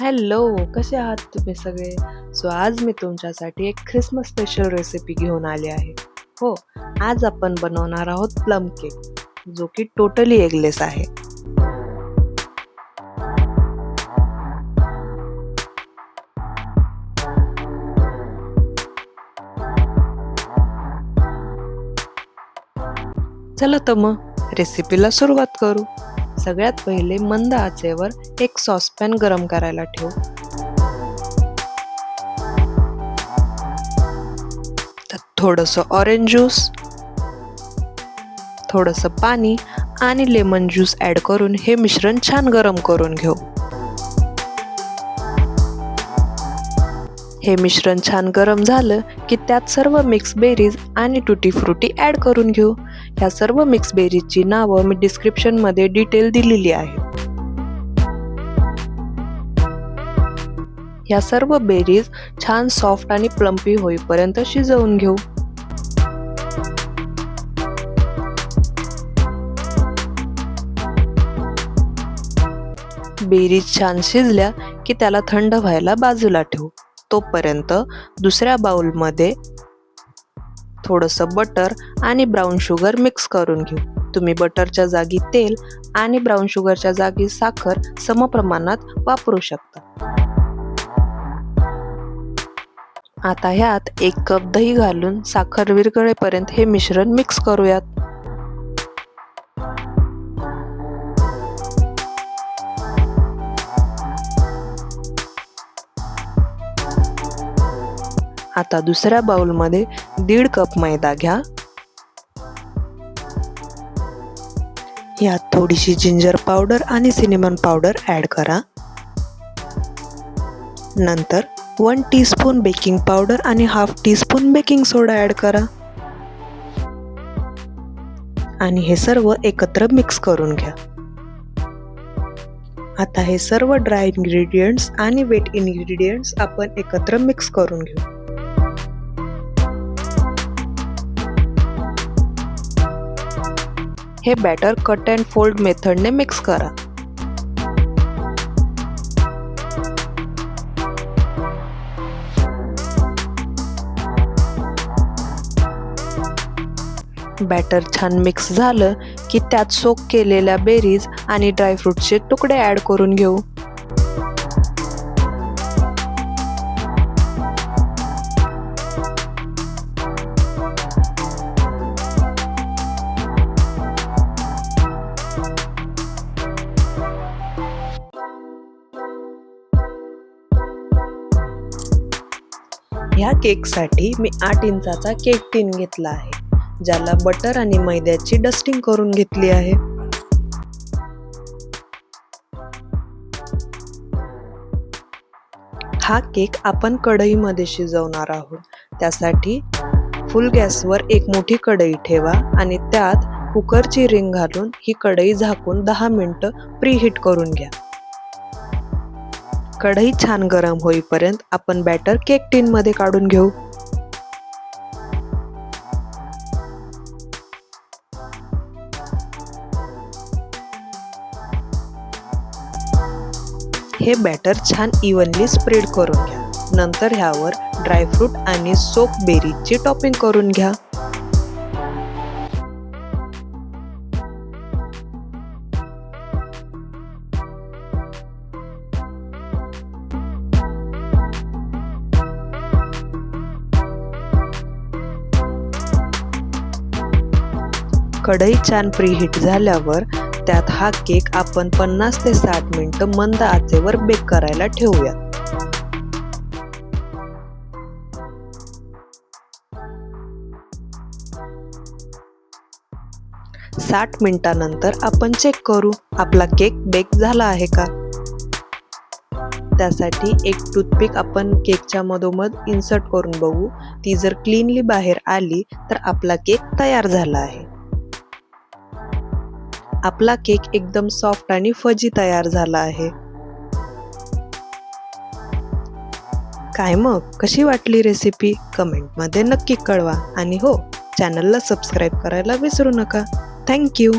Hello, कसे आहात तुम्ही सगळे? सो आज मी तुमच्यासाठी एक ख्रिसमस स्पेशल रेसिपी घेऊन आली आहे. हो, आज आपण बनवणार आहोत प्लम केक, जो की टोटली एगलेस आहे. चला तर मग रेसिपीला सुरुवात करू. सगळ्यात पहिले मंद आचेवर एक सॉसपॅन गरम करायला ठेवू. त्यात थोडंसं ऑरेंज ज्यूस, थोडंसं पाणी आणि लेमन ज्यूस ॲड करून हे मिश्रण छान गरम करून घेऊ. हे मिश्रण छान गरम झालं की त्यात सर्व मिक्स बेरीज आणि टुटी फ्रुटी ॲड करून घेऊ. ह्या सर्व मिक्स बेरीजची नावं मी डिस्क्रिप्शनमध्ये डिटेल दिलेली आहे. ह्या सर्व बेरीज छान सॉफ्ट आणि प्लम्पी होईपर्यंत शिजवून घेऊ. बेरीज छान शिजल्या की त्याला थंड व्हायला बाजूला ठेवू. तोपर्यंत दुसऱ्या बाउलमध्ये थोडंसं बटर आणि ब्राऊन शुगर मिक्स करून घेऊ. तुम्ही बटरच्या जागी तेल आणि ब्राऊन शुगरच्या जागी साखर समप्रमाणात वापरू शकता. आता ह्यात 1 कप दही घालून साखर विरघळेपर्यंत हे मिश्रण मिक्स करूयात. आता दुसऱ्या बाउलमध्ये 1.5 कप मैदा घ्या. यात थोडीशी जिंजर पावडर आणि सिनेमन पावडर ॲड करा. नंतर 1 टीस्पून बेकिंग पावडर आणि 1/2 टीस्पून बेकिंग सोडा ॲड करा आणि हे सर्व एकत्र मिक्स करून घ्या. आता हे सर्व ड्राय इंग्रेडियंट्स आणि वेट इंग्रेडियंट्स आपण एकत्र मिक्स करून घेऊ. हे बॅटर कट अँड फोल्ड मेथडने मिक्स करा. बॅटर छान मिक्स झालं की त्यात सोक केलेल्या बेरीज आणि ड्रायफ्रूटचे तुकडे ॲड करून घेऊ. ह्या केकसाठी मी 8 इंचाचा केक टीन घेतला आहे, ज्याला बटर आणि मैद्याची डस्टिंग करून घेतली आहे. हा केक आपण कढईमध्ये शिजवणार आहोत. त्यासाठी फुल गॅसवर एक मोठी कढई ठेवा आणि त्यात कुकरची रिंग घालून ही कढई झाकून 10 मिनिटं प्रीहीट करून घ्या. कढई छान गरम होईपर्यंत आपण बॅटर केक टीन मध्ये काढून घेऊ. हे बॅटर छान इव्हनली स्प्रेड करून घ्या. नंतर ह्यावर ड्रायफ्रूट आणि सोक बेरीजची टॉपिंग करून घ्या. कढई छान प्रीहीट झाल्यावर त्यात हा केक आपण 50 ते 60 मिनिटं मंद आचेवर बेक करायला ठेवूयात. 60 मिनिटांनंतर आपण चेक करू आपला केक बेक झाला आहे का. त्यासाठी एक टूथपिक आपण केकच्या मधोमध इन्सर्ट करून बघू. ती जर क्लीनली बाहेर आली तर आपला केक तयार झाला आहे. आपला केक एकदम सॉफ्ट आणि फजी तयार झाला आहे. काय मग, कशी वाटली रेसिपी? कमेंटमध्ये नक्की कळवा आणि हो, चॅनलला सबस्क्राईब करायला विसरू नका. थँक्यू.